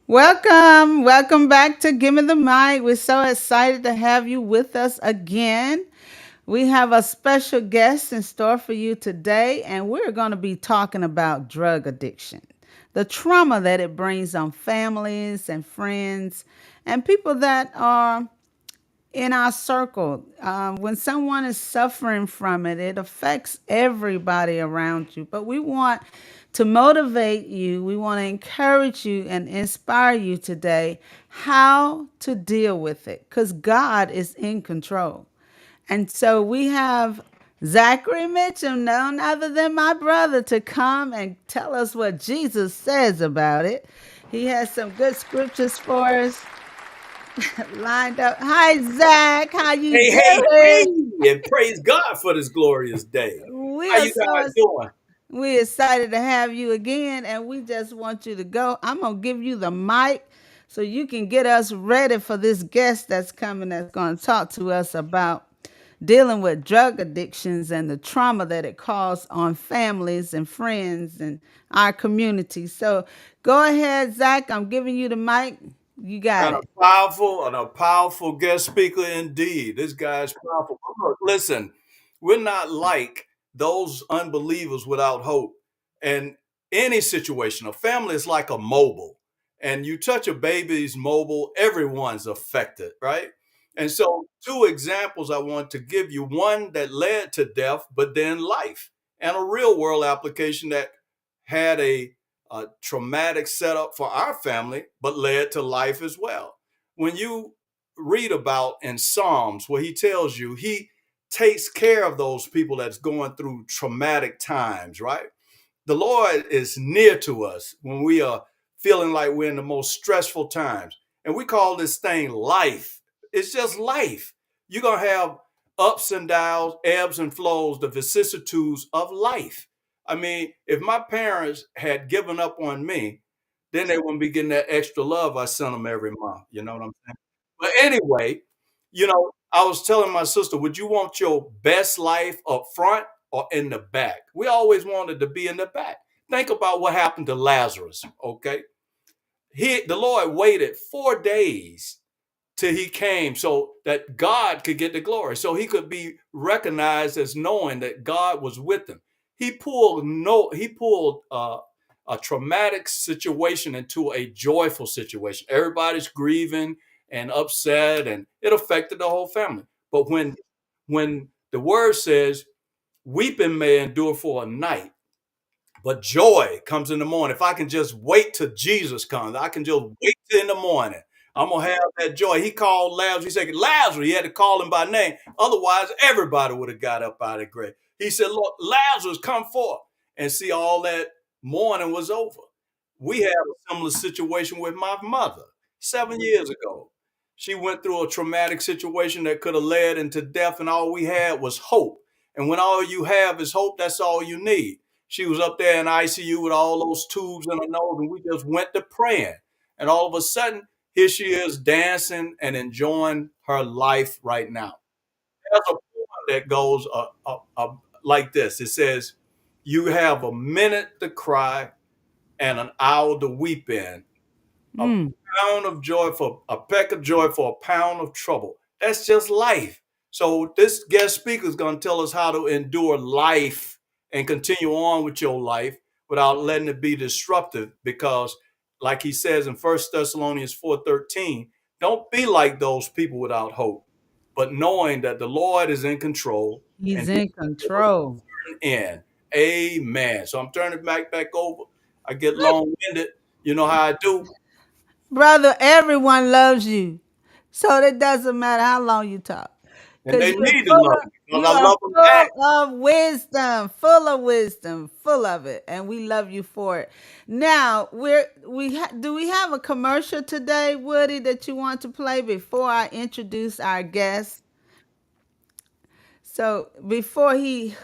Welcome back to Give Me the Mic. We're so excited to have you with us again. We have a special guest in store for you today, and we're going to be talking about drug addiction, the trauma that it brings on families and friends and people that are in our circle. When someone is suffering from it, it affects everybody around you. But we want to motivate you, we want to encourage you and inspire you today how to deal with it because God is in control. And so we have Zachary Mitchell, none other than my brother, to come and tell us what Jesus says about it. He has some good scriptures for us lined up. Hi, Zach. How you Hey, hey, doing? hey, and praise God for this glorious day. We How are you so guys doing? we're excited to have you again, and we just want you to go. I'm gonna give you the mic so you can get us ready for this guest that's coming. That's going to talk to us about dealing with drug addictions and the trauma that it caused on families and friends and our community. So go ahead, Zach. I'm giving you the mic. You got And it. a powerful guest speaker indeed. This guy's powerful. Look, listen, we're not like those unbelievers without hope. And any situation, a family is like a mobile. And you touch a baby's mobile, everyone's affected, right? And so, two examples I want to give you, one that led to death, but then life, and a real world application that had a traumatic setup for our family, but led to life as well. When you read about in Psalms where he tells you he takes care of those people that's going through traumatic times, right? The Lord is near to us when we are feeling like we're in the most stressful times. And we call this thing life. It's just life. You're going to have ups and downs, ebbs and flows, the vicissitudes of life. I mean, if my parents had given up on me, then they wouldn't be getting that extra love I sent them every month. You know what I'm saying? But anyway, I was telling my sister, would you want your best life up front or in the back? We always wanted to be in the back. Think about what happened to Lazarus, okay? The Lord waited 4 days till he came so that God could get the glory, so he could be recognized as knowing that God was with him. He pulled a traumatic situation into a joyful situation. Everybody's grieving and upset, and it affected the whole family. But when the word says, "Weeping may endure for a night, but joy comes in the morning." If I can just wait till Jesus comes, I can just wait till in the morning. I'm gonna have that joy. He called Lazarus. He said, Lazarus, he had to call him by name. Otherwise, everybody would have got up out of the grave. He said, Lord, Lazarus, come forth. And see, all that mourning was over. We had a similar situation with my mother 7 years ago. She went through a traumatic situation that could have led into death, and all we had was hope. And when all you have is hope, that's all you need. She was up there in ICU with all those tubes in her nose, and we just went to praying. And all of a sudden, here she is dancing and enjoying her life right now. There's a poem that goes like this. It says, "You have a minute to cry and an hour to weep in, a Mm. pound of joy for a peck of joy for a pound of trouble." That's just life. So this guest speaker is going to tell us how to endure life and continue on with your life without letting it be disruptive. Because, like he says in First Thessalonians 4:13, don't be like those people without hope, but knowing that the Lord is in control He's and He in will control. end. Amen. So I'm turning back over. I get long winded. You know how I do. Brother, everyone loves you. So it doesn't matter how long you talk. And Because they need to love me because you I are love them back. full of wisdom, full of it. And we love you for it. Now, do we have a commercial today, Woody, that you want to play before I introduce our guest? So before he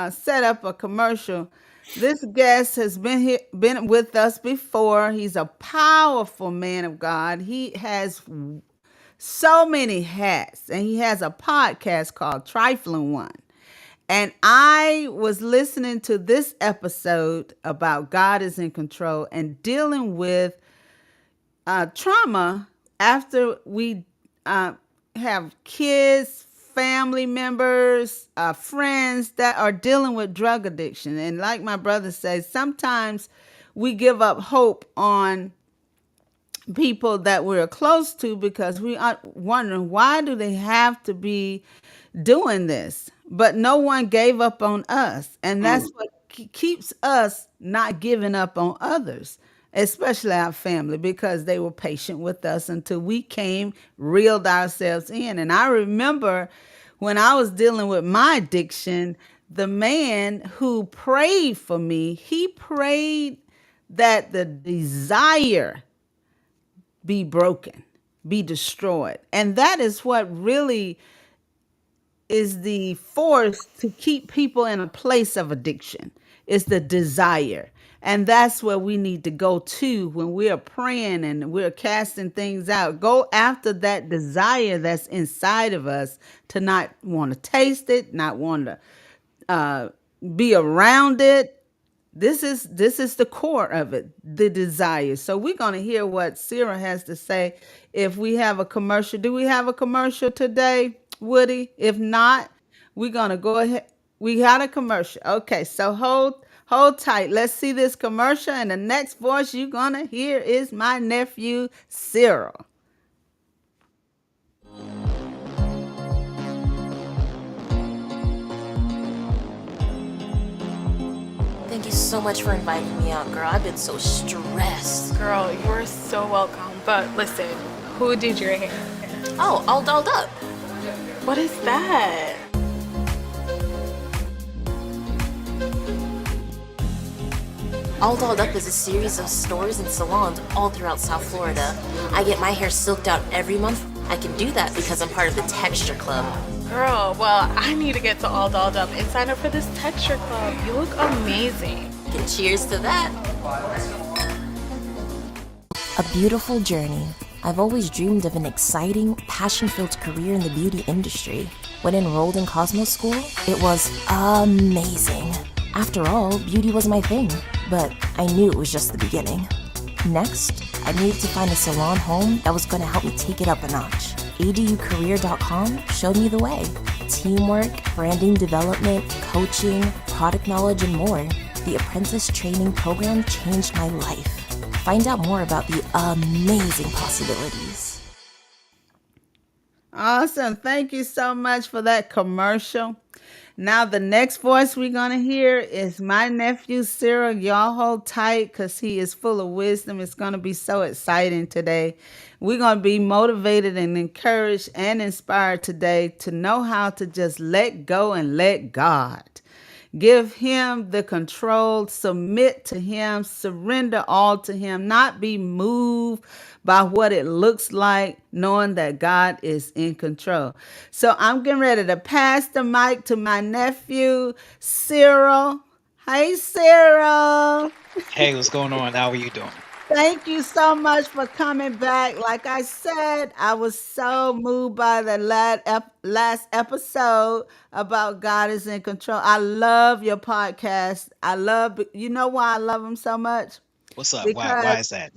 set up a commercial, This guest has been with us before. He's a powerful man of God. He has so many hats, and he has a podcast called Trifling One. And I was listening to this episode about God is in control and dealing with trauma after we uh, have kids, family members, friends that are dealing with drug addiction. And like my brother says, sometimes we give up hope on people that we're close to because we are wondering why do they have to be doing this, but no one gave up on us, and that's Mm. what keeps us not giving up on others, especially our family, because they were patient with us until we came, reeled ourselves in. And I remember when I was dealing with my addiction, the man who prayed for me, he prayed that the desire be broken, be destroyed. And that is what really is the force to keep people in a place of addiction. It's the desire. And that's where we need to go to when we are praying and we're casting things out. Go after that desire that's inside of us to not want to taste it, not want to uh, be around it. This is the core of it, the desire. So we're gonna hear what Cyril has to say. If we have a commercial, do we have a commercial today, Woody? If not, we're gonna go ahead. We got a commercial. Okay, so hold tight. Let's see this commercial, and the next voice you're gonna hear is my nephew Cyril. Thank you so much for inviting me out, girl. I've been so stressed. Girl, you're so welcome. But listen, who did your hair? Oh, all dolled up. What is that? All Dolled Up is a series of stores and salons all throughout South Florida. I get my hair silked out every month. I can do that because I'm part of the Texture Club. Girl, well, I need to get to All Dolled Up and sign up for this texture club. You look amazing. And cheers to that. A beautiful journey. I've always dreamed of an exciting, passion-filled career in the beauty industry. When enrolled in Cosmos School, it was amazing. After all, beauty was my thing, but I knew it was just the beginning. Next, I needed to find a salon home that was going to help me take it up a notch. aducareer.com showed me the way. Teamwork, branding development, coaching, product knowledge, and more. The apprentice training program changed my life. Find out more about the amazing possibilities. Awesome. Thank you so much for that commercial. Now, the next voice we're going to hear is my nephew, Cyril. Y'all hold tight because he is full of wisdom. It's going to be so exciting today. We're going to be motivated and encouraged and inspired today to know how to just let go and let God. Give him the control, submit to him, surrender all to him, not be moved by what it looks like, knowing that God is in control. So I'm getting ready to pass the mic to my nephew, Cyril. Hey, Cyril. Hey, what's going on? How are you doing? Thank you so much for coming back. Like I said, I was so moved by the last episode about God is in control. I love your podcast. You know why I love them so much? What's up? Why Because is that?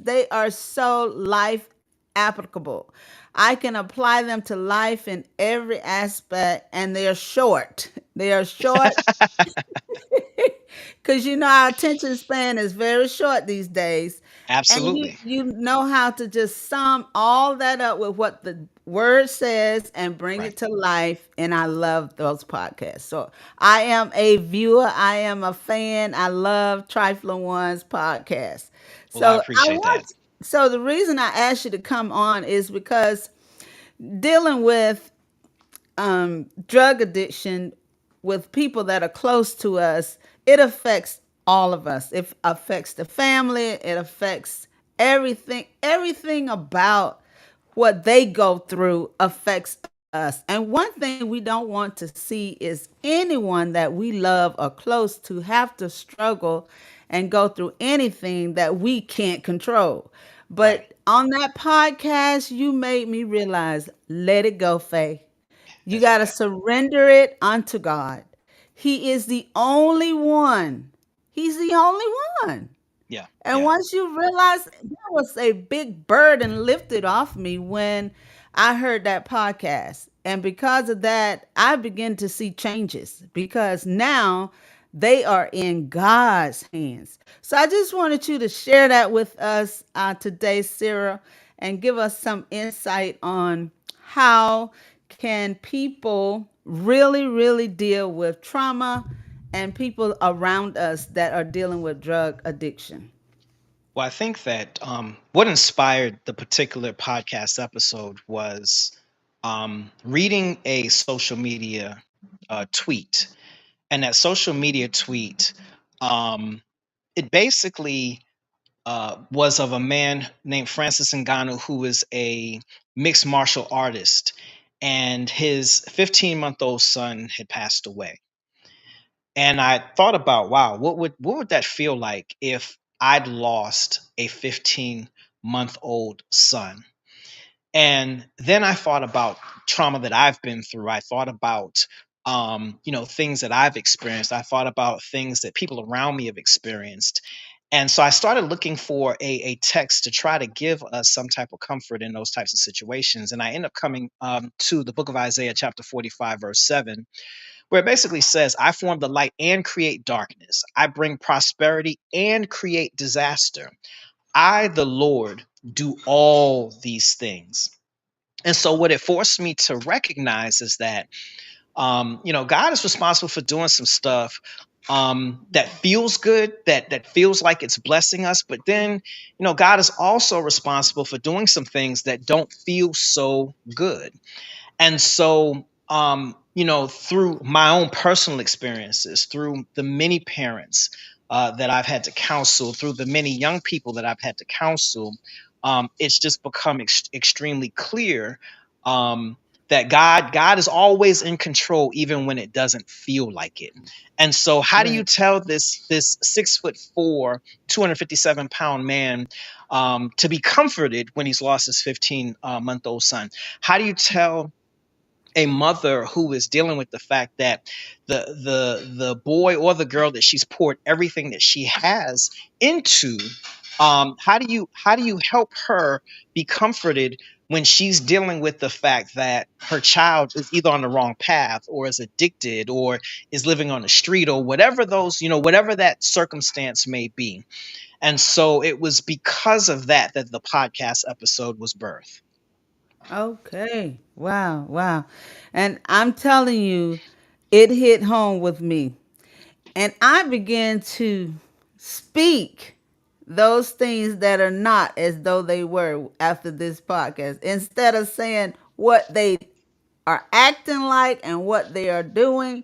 they are so life applicable. I can apply them to life in every aspect, and they are short. They are short because our attention span is very short these days, and you Absolutely. you know how to just sum all that up with what the word says and bring Right. it to life. And I love those podcasts. So I am a viewer. I am a fan. I love Trifling One's podcast. Well, I So I appreciate that. want. So the reason I asked you to come on is because dealing with drug addiction with people that are close to us, it affects all of us. It affects the family. It affects everything. Everything about what they go through affects us. And one thing we don't want to see is anyone that we love or close to have to struggle and go through anything that we can't control. Right. But on that podcast, you made me realize, let it go, Faye. You That's got to right. surrender it unto God. He is the only one. He's the only one. Yeah. And Yeah. once you realize, that was a big burden lifted off me when I heard that podcast. And because of that, I begin to see changes because now they are in God's hands. So I just wanted you to share that with us today, Cyril, and give us some insight on how can people really, really deal with trauma and people around us that are dealing with drug addiction. Well, I think that what inspired the particular podcast episode was reading a social media tweet. And that social media tweet, um, it basically was of a man named Francis Ngannou, who is a mixed martial artist. And his 15-month-old son had passed away. And I thought about, wow, what would that feel like if I'd lost a 15-month-old son? And then I thought about trauma that I've been through. I thought about things that I've experienced. I thought about things that people around me have experienced. And so I started looking for a text to try to give us some type of comfort in those types of situations. And I end up coming to the book of Isaiah, chapter 45, verse 7, where it basically says, I form the light and create darkness. I bring prosperity and create disaster. I, the Lord, do all these things. And so, what it forced me to recognize is that, God is responsible for doing some stuff that feels good, that feels like it's blessing us. But then, God is also responsible for doing some things that don't feel so good. And so, through my own personal experiences, through the many parents that I've had to counsel, through the many young people that I've had to counsel, it's just become extremely clear that God is always in control, even when it doesn't feel like it. And so, how do you Right. tell this 6'4", 257-pound man to be comforted when he's lost his 15-month-old son? How do you tell a mother who is dealing with the fact that the boy or the girl that she's poured everything that she has into, how do you help her be comforted when she's dealing with the fact that her child is either on the wrong path or is addicted or is living on the street or whatever whatever that circumstance may be? And so it was because of that the podcast episode was birthed. Okay. Wow. Wow. And I'm telling you, it hit home with me. And I began to speak those things that are not as though they were after this podcast. Instead of saying what they are acting like and what they are doing,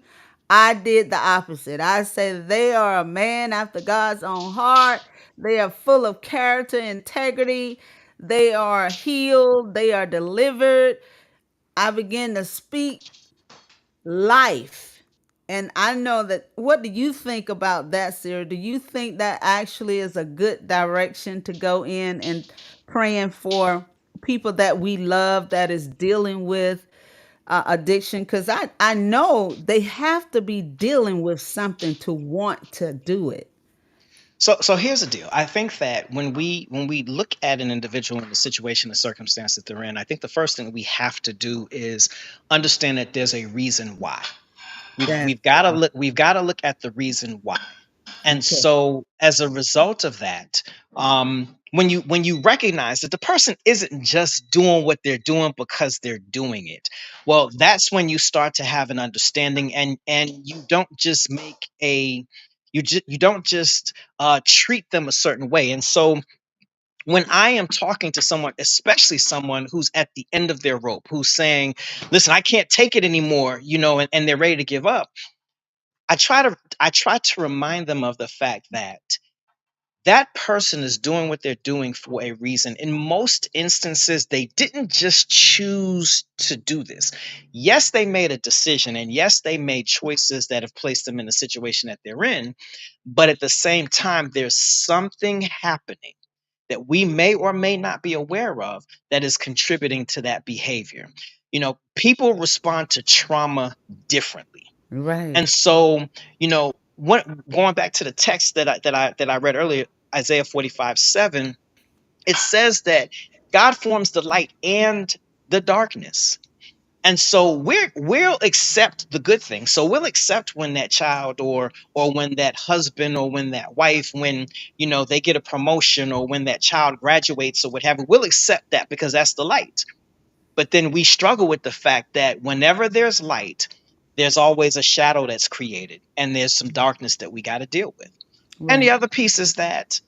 I did the opposite. I said they are a man after God's own heart. They are full of character, integrity. They are healed. They are delivered. I began to speak life. And I know that. What do you think about that, Sarah? Do you think that actually is a good direction to go in and praying for people that we love that is dealing with addiction? Because I know they have to be dealing with something to want to do it. So here's the deal. I think that when we look at an individual in the situation, the circumstance that they're in, I think the first thing that we have to do is understand that there's a reason why. We've That's we've got to look at the reason why. And okay. so as a result of that, when you recognize that the person isn't just doing what they're doing because they're doing it, well, that's when you start to have an understanding, and you don't just treat them a certain way. And so when I am talking to someone, especially someone who's at the end of their rope, who's saying, listen, I can't take it anymore, and they're ready to give up, I try to remind them of the fact that that person is doing what they're doing for a reason. In most instances, they didn't just choose to do this. Yes, they made a decision, and yes, they made choices that have placed them in the situation that they're in. But at the same time, there's something happening that we may or may not be aware of that is contributing to that behavior. People respond to trauma differently. Right. And so, what going back to the text that I read earlier, Isaiah 45:7, it says that God forms the light and the darkness. And so we'll accept the good things. So we'll accept when that child or when that husband or when that wife, when they get a promotion, or when that child graduates or what have you, we'll accept that because that's the light. But then we struggle with the fact that whenever there's light, there's always a shadow that's created, and there's some darkness that we got to deal with. And Right. the other piece is that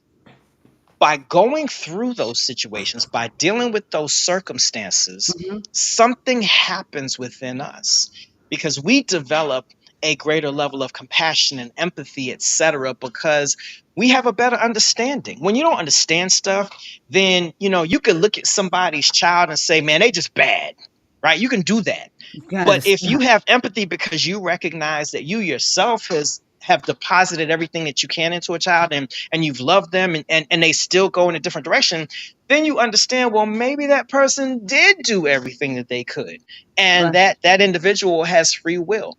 by going through those situations, by dealing with those circumstances, Mhm. something happens within us because we develop a greater level of compassion and empathy, etc., because we have a better understanding. When you don't understand stuff, then you can look at somebody's child and say, man, they just bad, right? You can do that. You gotta But if you stop. have empathy because you recognize that you yourself have deposited everything that you can into a child, and you've loved them, and they still go in a different direction, then you understand, well, maybe that person did do everything that they could, and Right. that individual has free will.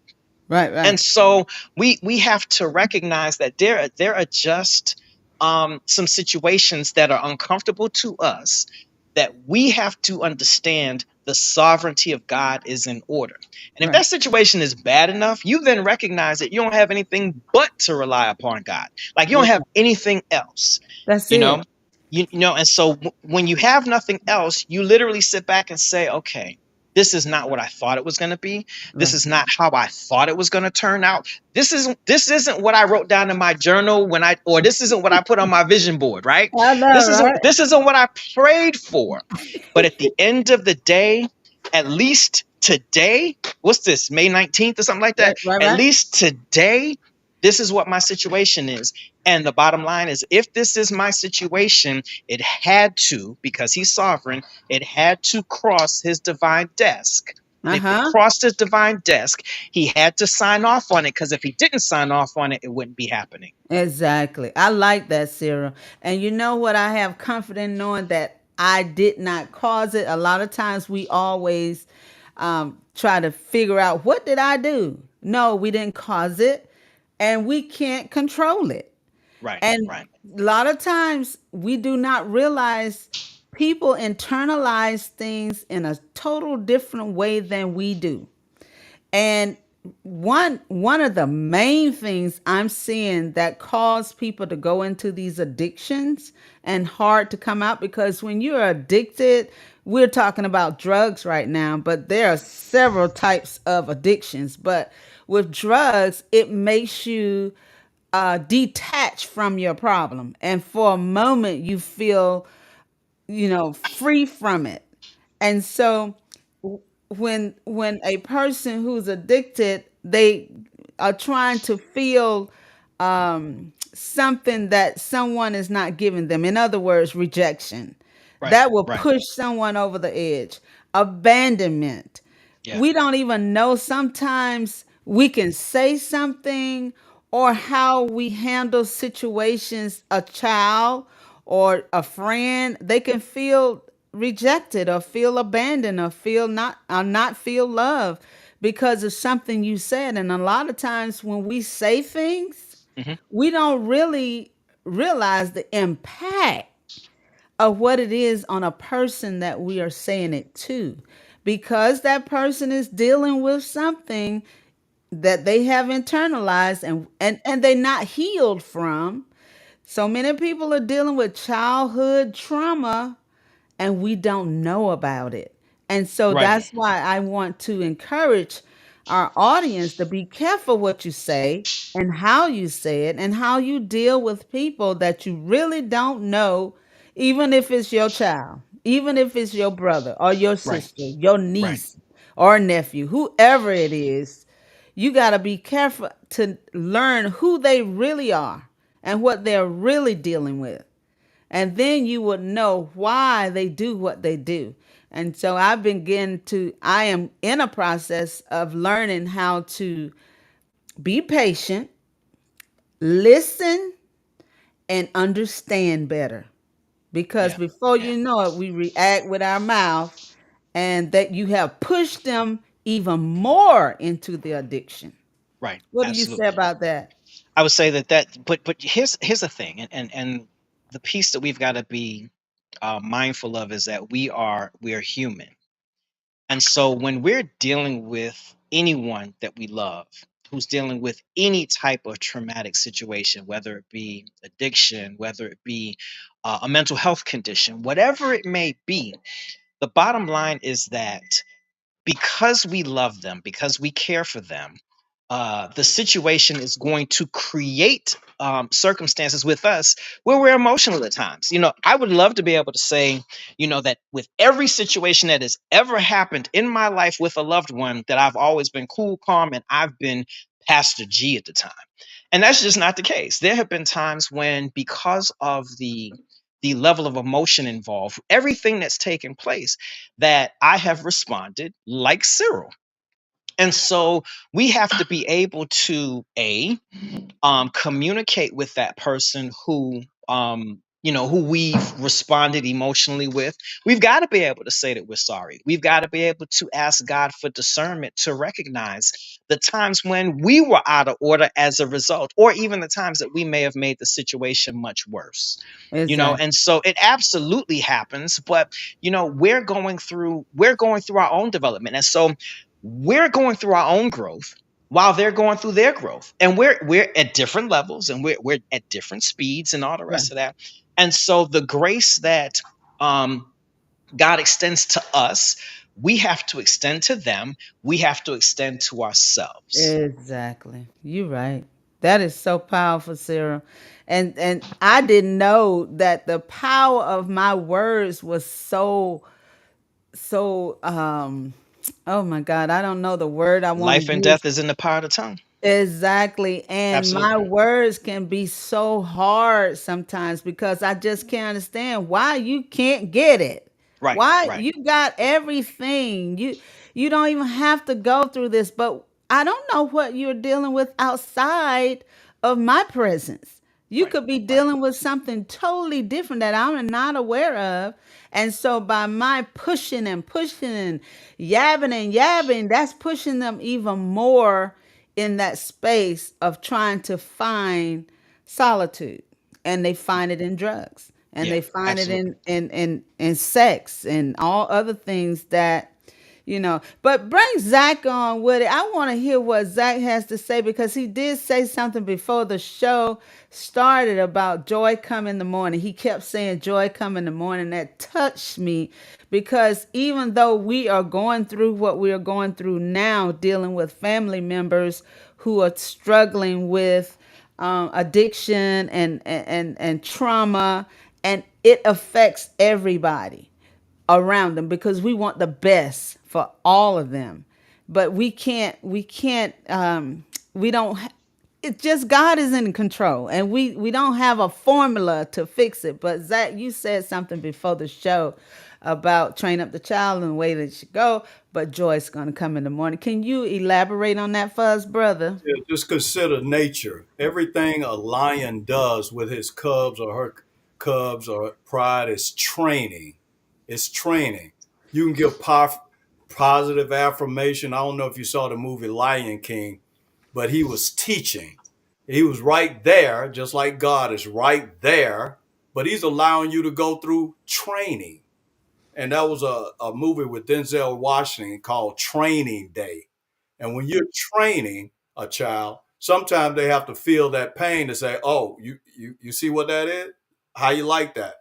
Right. And Right. so we have to recognize that there are just some situations that are uncomfortable to us, that we have to understand the sovereignty of God is in order. And if Right. that situation is bad enough, you then recognize that you don't have anything but to rely upon God. Like you don't have Yeah. anything else, That's you know? it. And so when you have nothing else, you literally sit back and say, okay, this is not what I thought it was going to be. This Right. is not how I thought it was going to turn out. This isn't what I wrote down in my journal or this isn't what I put on my vision board, right? I know, This isn't right? this isn't what I prayed for. But at the end of the day, at least today, what's this, May 19th or something like Right. that? Right. At Right. least today, this is what my situation is. And the bottom line is, if this is my situation, it had to, because he's sovereign, it had to cross his divine desk. And Uh if it huh. crossed his divine desk, he had to sign off on it, because if he didn't sign off on it, it wouldn't be happening. Exactly. I like that, Cyril. And you know what? I have comfort in knowing that I did not cause it. A lot of times we always try to figure out, what did I do? No, we didn't cause it, and we can't control it. Right, And right, a lot of times we do not realize people internalize things in a total different way than we do. And one of the main things I'm seeing that cause people to go into these addictions and hard to come out, because when you're addicted, we're talking about drugs right now, but there are several types of addictions. But with drugs, it makes you detach from your problem, and for a moment you feel, free from it. And so when a person who's addicted, they are trying to feel something that someone is not giving them. In other words, rejection. right, That will right. push someone over the edge. Abandonment. Yeah, We don't even know, sometimes we can say something, or how we handle situations, a child or a friend, they can feel rejected or feel abandoned or not feel love because of something you said. And a lot of times when we say things, hmm, we don't really realize the impact of what it is on a person that we are saying it to, because that person is dealing with something that they have internalized, and they're not healed from. So many people are dealing with childhood trauma, and we don't know about it. And so right, that's why I want to encourage our audience to be careful what you say and how you say it and how you deal with people that you really don't know, even if it's your child, even if it's your brother or your right, sister, your right. niece or nephew, whoever it is. You got to be careful to learn who they really are and what they're really dealing with. And then you would know why they do what they do. And so I am in a process of learning how to be patient, listen, and understand better. Because Yeah. before Yeah. you know it, we react with our mouth, and that you have pushed them even more into the addiction. Right. What do you say Absolutely. about that? I would say but here's the thing, and the piece that we've got to be mindful of is that we are human. And so when we're dealing with anyone that we love, who's dealing with any type of traumatic situation, whether it be addiction, whether it be a mental health condition, whatever it may be, the bottom line is that because we love them, because we care for them, the situation is going to create circumstances with us where we're emotional at times. I would love to be able to say, that with every situation that has ever happened in my life with a loved one, that I've always been cool, calm, and I've been Pastor G at the time. And that's just not the case. There have been times when, because of the level of emotion involved, everything that's taken place, that I have responded like Cyril. And so we have to be able to communicate with that person who we've responded emotionally with. We've got to be able to say that we're sorry. We've got to be able to ask God for discernment to recognize the times when we were out of order as a result, or even the times that we may have made the situation much worse. Exactly. And so it absolutely happens, but we're going through our own development. And so we're going through our own growth while they're going through their growth, and we're at different levels, and we're at different speeds and all the Right. rest of that. And so the grace that um God extends to us, we have to extend to them, we have to extend to ourselves. Exactly. You're right. That is so powerful, Sarah. And I didn't know that the power of my words was so oh my God, I don't know the word I want to Life and use. death is in the power of the tongue. Exactly. And my Absolutely. words can be so hard sometimes because I just can't understand why you can't get it. Right, Why right, you got everything. You don't even have to go through this, but I don't know what you're dealing with outside of my presence. You right, could be right. dealing with something totally different that I'm not aware of. And so by my pushing and pushing and yabbing, that's pushing them even more in that space of trying to find solitude. And they find it in drugs. And Yeah, they find it absolutely. in sex and all other things that. But bring Zach on with it. I want to hear what Zach has to say because he did say something before the show started about joy come in the morning. He kept saying joy come in the morning. That touched me because even though we are going through what we are going through now, dealing with family members who are struggling with addiction and trauma, and it affects everybody around them because we want the best for all of them, but we don't it's just God is in control, and we don't have a formula to fix it. But Zach, you said something before the show about train up the child in the way that it should go, but joy's going to come in the morning. Can you elaborate on that for us, brother? Yeah, just consider nature. Everything a lion does with his cubs or her cubs or pride is training. It's training. You can give positive affirmation. I don't know if you saw the movie Lion King, but he was teaching. He was right there, just like God is right there, but he's allowing you to go through training. And that was a movie with Denzel Washington called Training Day. And when you're training a child, sometimes they have to feel that pain to say, "Oh, you see what that is? How you like that?"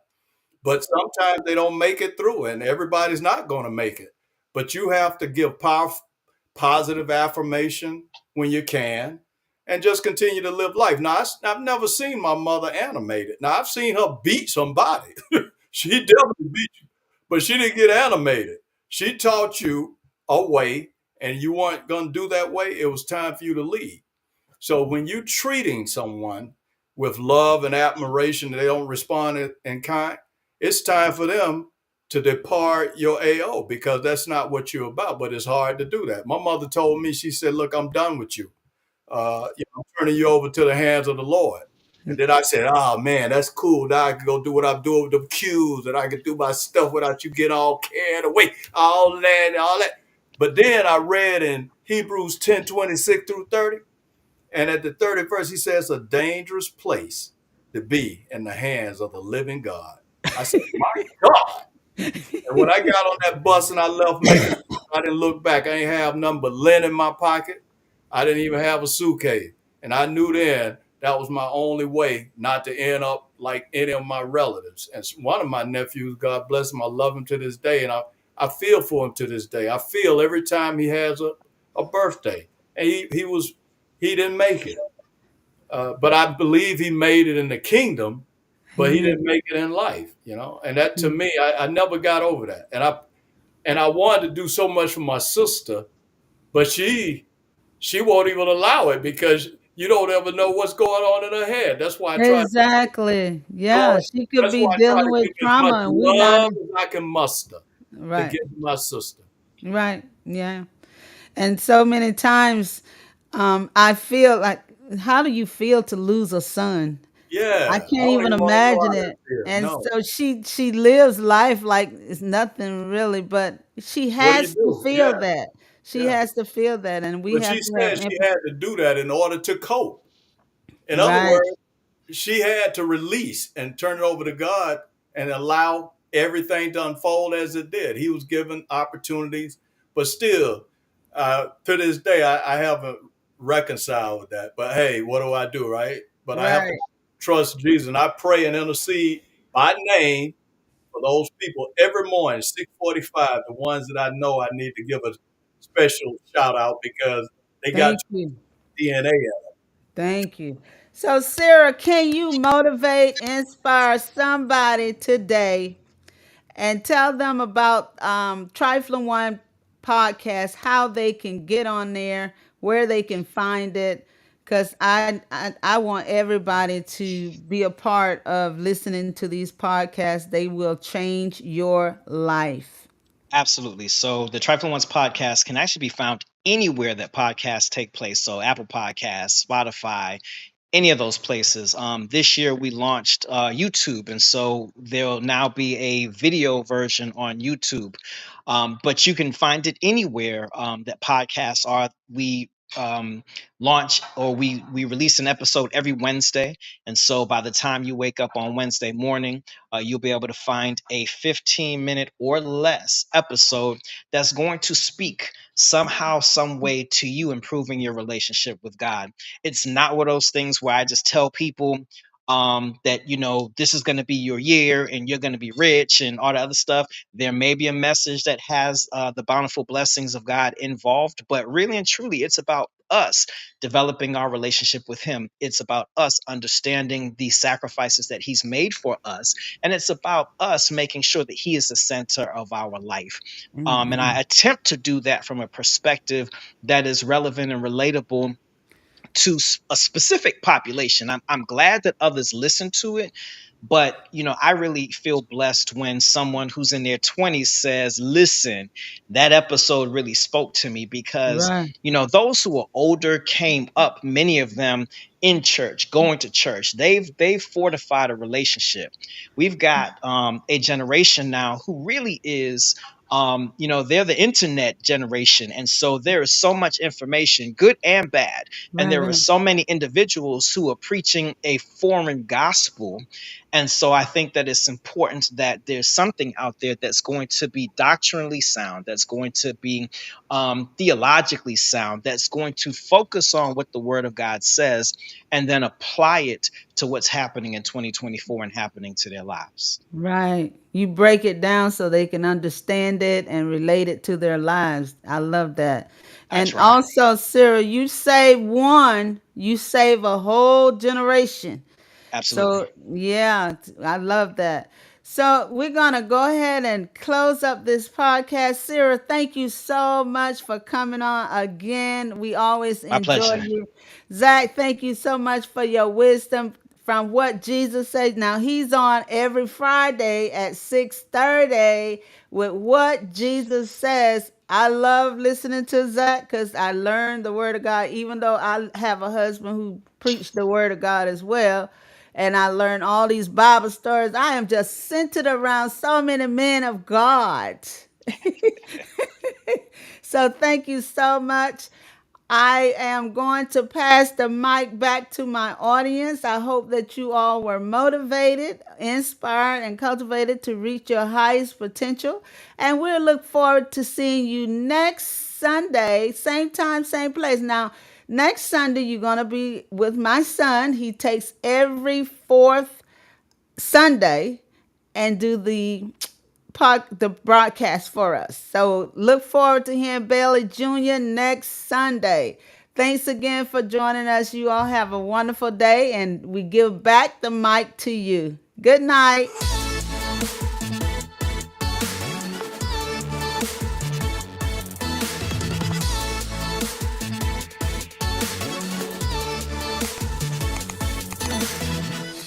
But sometimes they don't make it through, and everybody's not going to make it. But you have to give positive affirmation when you can, and just continue to live life. Now, I've never seen my mother animated. Now, I've seen her beat somebody. She definitely beat you, but she didn't get animated. She taught you a way, and you weren't going to do that way. It was time for you to leave. So when you're treating someone, with love and admiration, they don't respond in kind, it's time for them to depart your AO, because that's not what you're about. But it's hard to do that. My mother told me, she said, "Look, I'm done with you. I'm turning you over to the hands of the Lord." And then I said, "Oh man, that's cool. Now I can go do what I'm doing with the cues, and I can do my stuff without you getting all carried away, all that." But then I read in Hebrews 10:26 through 30, and at the 31st, he says, "A dangerous place to be in the hands of the living God." I said, "My God." And when I got on that bus and I left Macon, I didn't look back. I ain't have nothing but lint in my pocket. I didn't even have a suitcase. And I knew then that was my only way not to end up like any of my relatives. And one of my nephews, God bless him, I love him to this day. And I feel for him to this day. I feel every time he has a birthday. And he didn't make it. But I believe he made it in the kingdom, but he didn't make it in life, you know. And that, to me, I never got over that. And I wanted to do so much for my sister, but she won't even allow it, because you don't ever know what's going on in her head. That's why I try. Exactly. Yeah, Lord, she could that's be why I try dealing to with give as much trauma and we not love as I can muster to right. give to my sister. Right. Yeah. And so many times I feel like, how do you feel to lose a son? I Yeah, I can't don't even even want to go imagine out there. it. And No. so she lives life like it's nothing really, but she What do you has to do? feel Yeah, that. She yeah. has to feel that, and we But have she to have said she empathy. had to do that in order to cope. In other Right. words, she had to release and turn it over to God and allow everything to unfold as it did. He was given opportunities, but still, to this day, I haven't reconciled with that. But hey, what do I do, right? But I have to Right. trust Jesus, and I pray and intercede by name for those people every morning, 6:45. The ones that I know I need to give a special shout out, because they got Thank you. DNA in them. Thank you. So Sarah, can you motivate, inspire somebody today and tell them about Trifling One podcast, how they can get on there, where they can find it. Because I want everybody to be a part of listening to these podcasts. They will change your life. Absolutely. So the Trifling Ones podcast can actually be found anywhere that podcasts take place. So Apple Podcasts, Spotify, any of those places. This year we launched YouTube, and so there'll now be a video version on YouTube. But you can find it anywhere that podcasts are. We launch, or we release an episode every Wednesday, and so by the time you wake up on Wednesday morning, you'll be able to find a 15-minute or less episode that's going to speak somehow, some way to you improving your relationship with God. It's not one of those things where I just tell people that, this is going to be your year and you're going to be rich and all the other stuff. There may be a message that has the bountiful blessings of God involved, but really and truly, it's about us developing our relationship with Him. It's about us understanding the sacrifices that He's made for us, and it's about us making sure that He is the center of our life. And I Amen. attempt to do that from a perspective that is relevant and relatable to a specific population. I'm glad that others listen to it, but I really feel blessed when someone who's in their 20s says, "Listen, that episode really spoke to me," because Right. those who are older came up, many of them in church, going to church. They've fortified a relationship. We've got a generation now who really is they're the internet generation, and so there is so much information, good and bad, and Right. there are Right. so many individuals who are preaching a foreign gospel. And so I think that it's important that there's something out there that's going to be doctrinally sound, that's going to be theologically sound, that's going to focus on what the Word of God says, and then apply it to what's happening in 2024 and happening to their lives. Right. You break it down so they can understand it and relate it to their lives. I love that. I And try. also, Cyril, you save one, you save a whole generation. So, Absolutely. yeah, I love that. So, we're going to go ahead and close up this podcast. Sarah, thank you so much for coming on again. We always My enjoy pleasure. you. Zach, thank you so much for your wisdom. from what Jesus said. Now he's on every Friday at 6:30 with what Jesus says. I love listening to Zach because I learned the word of God, even though I have a husband who preached the word of God as well. And I learned all these Bible stories. I am just centered around so many men of God. So thank you so much. I am going to pass the mic back to my audience. I hope that you all were motivated, inspired, and cultivated to reach your highest potential. And we'll look forward to seeing you next Sunday, same time, same place. Now, next Sunday, you're going to be with my son. He takes every fourth Sunday and do the broadcast for us. So look forward to hearing Bailey Jr. next Sunday. Thanks again for joining us. You all have a wonderful day, and we give back the mic to you. Good night.